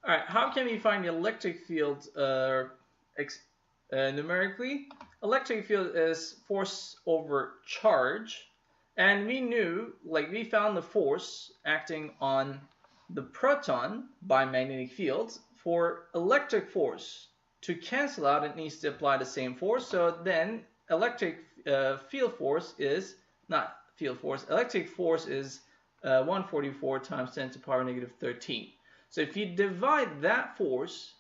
All right, how can we find the electric field numerically? Electric field is force over charge, and we knew, like we found the force acting on the proton by magnetic fields. For electric force to cancel out, it needs to apply the same force. So then electric field force is not field force. Electric force is 144 times 10 to the power negative 13. So if you divide that force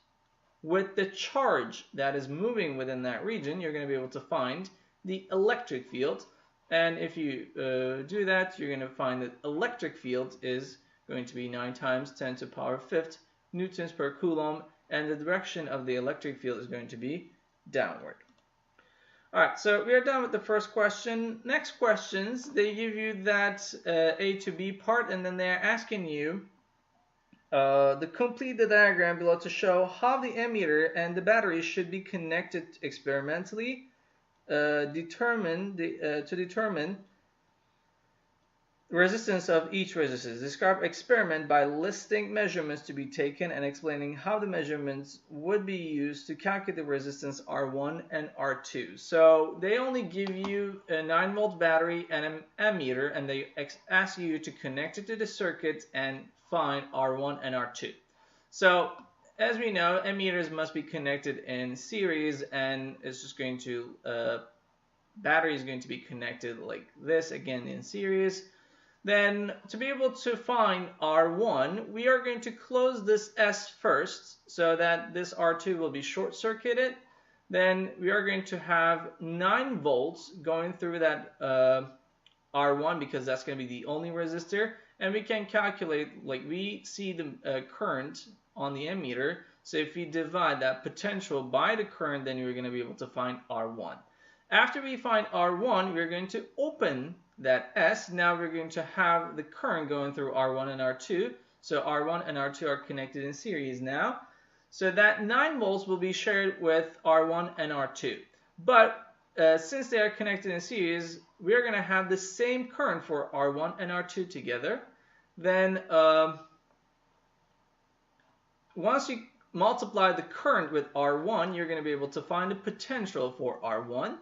with the charge that is moving within that region, you're going to be able to find the electric field. And if you do that, you're going to find that electric field is going to be 9 times 10 to the power 5th newtons per coulomb, and the direction of the electric field is going to be downward. All right, so we are done with the first question. Next questions, they give you that A to B part, and then they're asking you to complete the diagram below to show how the ammeter and the battery should be connected experimentally. To determine resistance of each resistance. Describe experiment by listing measurements to be taken and explaining how the measurements would be used to calculate the resistance R1 and R2. So they only give you a 9-volt battery and an ammeter, and they ask you to connect it to the circuit and find R1 and R2. So as we know, ammeters must be connected in series, and it's just going to battery is going to be connected like this, again in series. Then to be able to find R1, we are going to close this S first so that this R2 will be short-circuited. Then we are going to have 9 volts going through that R1 because that's going to be the only resistor. And we can calculate, like we see the current on the ammeter. So if we divide that potential by the current, then we're going to be able to find R1. After we find R1, we're going to open that S. Now we're going to have the current going through R1 and R2. So R1 and R2 are connected in series now. So that 9 volts will be shared with R1 and R2. But since they are connected in series, we're going to have the same current for R1 and R2 together. Then once you multiply the current with R1, you're going to be able to find the potential for R1.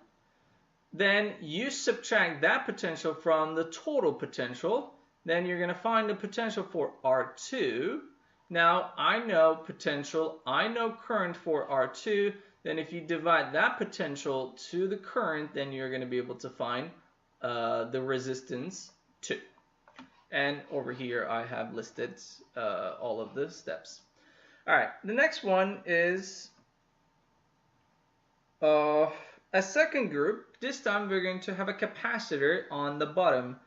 Then you subtract that potential from the total potential. Then you're going to find the potential for R2. Now I know potential, I know current for R2. Then if you divide that potential to the current, then you're going to be able to find the resistance too. And over here I have listed all of the steps. All right, the next one is a second group. This time we're going to have a capacitor on the bottom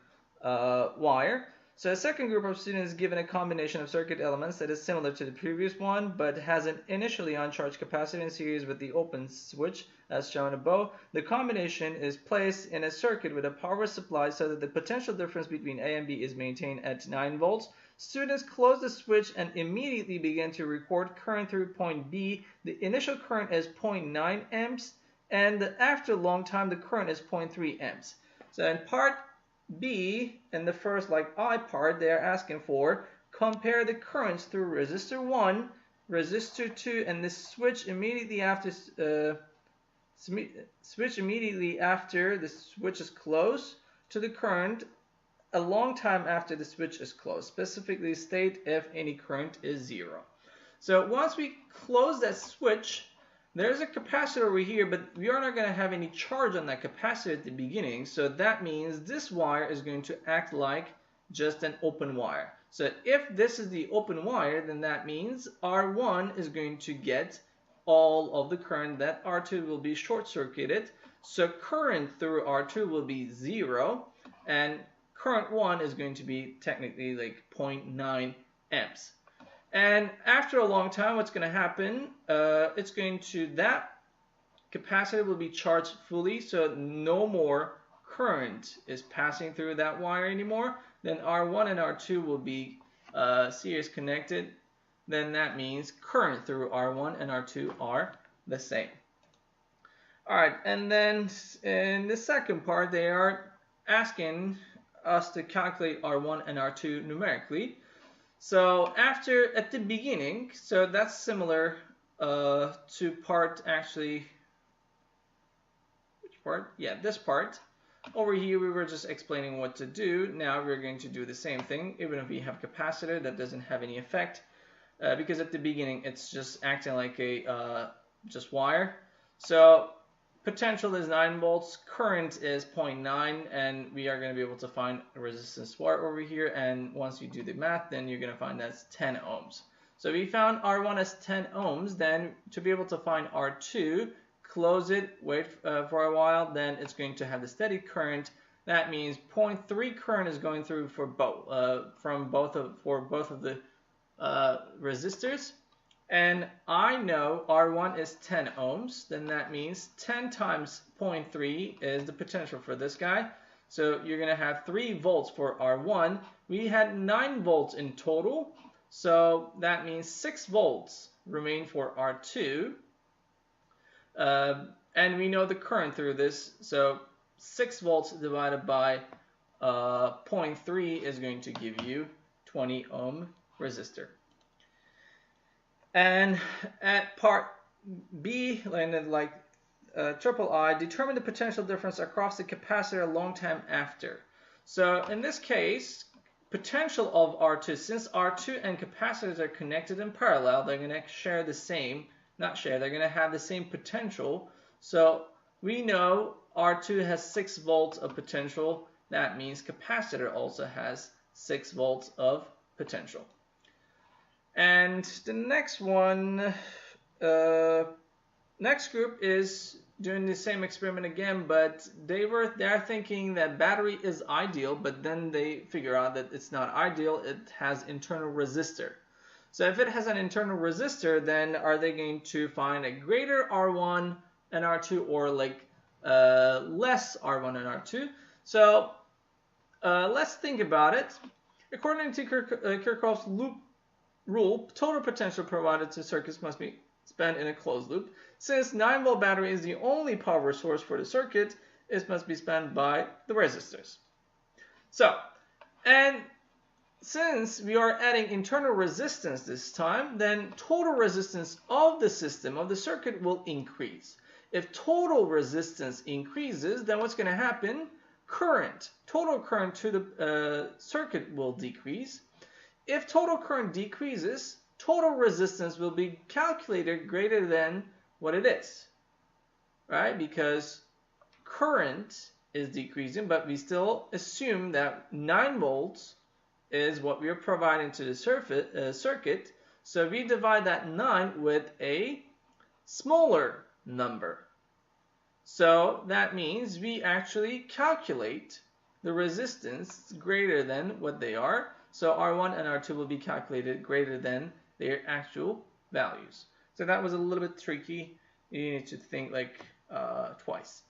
wire. So a second group of students is given a combination of circuit elements that is similar to the previous one, but has an initially uncharged capacitor in series with the open switch as shown above. The combination is placed in a circuit with a power supply so that the potential difference between A and B is maintained at 9 volts. Students close the switch and immediately begin to record current through point B. The initial current is 0.9 amps, and after a long time the current is 0.3 amps. So in part B, in the first I part, they are asking for compare the currents through resistor 1, resistor 2, and the switch immediately after the switch is closed to the current a long time after the switch is closed. Specifically state if any current is 0. So once we close that switch, there's a capacitor over here, but we are not going to have any charge on that capacitor at the beginning. So that means this wire is going to act like just an open wire. So if this is the open wire, then that means R1 is going to get all of the current. That R2 will be short-circuited. So current through R2 will be 0. And current 1 is going to be technically like 0.9 amps. And after a long time, what's going to happen, that capacitor will be charged fully, so no more current is passing through that wire anymore. Then R1 and R2 will be series connected. Then that means current through R1 and R2 are the same. All right, and then in the second part, they are asking us to calculate R1 and R2 numerically. So at the beginning, so that's similar to part actually, which part? Yeah, this part. Over here, we were just explaining what to do. Now we're going to do the same thing, even if we have capacitor, that doesn't have any effect. Because at the beginning it's just acting like a just wire. So potential is 9 volts, current is 0.9, and we are going to be able to find a resistance part over here. And once you do the math, then you're going to find that's 10 ohms. So we found R1 as 10 ohms. Then to be able to find R2, close it, wait for a while, then it's going to have the steady current. That means 0.3 current is going through for both for both of the resistors, and I know R1 is 10 ohms, then that means 10 times 0.3 is the potential for this guy. So you're going to have 3 volts for R1. We had 9 volts in total, so that means 6 volts remain for R2. And we know the current through this, so 6 volts divided by 0.3 is going to give you 20 ohm resistor. And at part B, landed like triple I, determine the potential difference across the capacitor a long time after. So in this case, potential of R2, since R2 and capacitors are connected in parallel, they're going to share the same, they're going to have the same potential. So we know R2 has 6 volts of potential. That means capacitor also has 6 volts of potential. And the next one, next group is doing the same experiment again, but they're thinking that battery is ideal, but then they figure out that it's not ideal. It has internal resistor. So if it has an internal resistor, then are they going to find a greater R1 and R2, or like less R1 and R2? So let's think about it. According to Kirchhoff's loop rule, total potential provided to circuits must be spent in a closed loop. Since 9-volt battery is the only power source for the circuit, it must be spent by the resistors. So, and since we are adding internal resistance this time, then total resistance of the system, of the circuit, will increase. If total resistance increases, then what's going to happen? Total current to the circuit will decrease. If total current decreases, total resistance will be calculated greater than what it is, right? Because current is decreasing, but we still assume that 9 volts is what we are providing to the circuit. So we divide that 9 with a smaller number. So that means we actually calculate the resistance greater than what they are. So R1 and R2 will be calculated greater than their actual values. So that was a little bit tricky. You need to think like twice.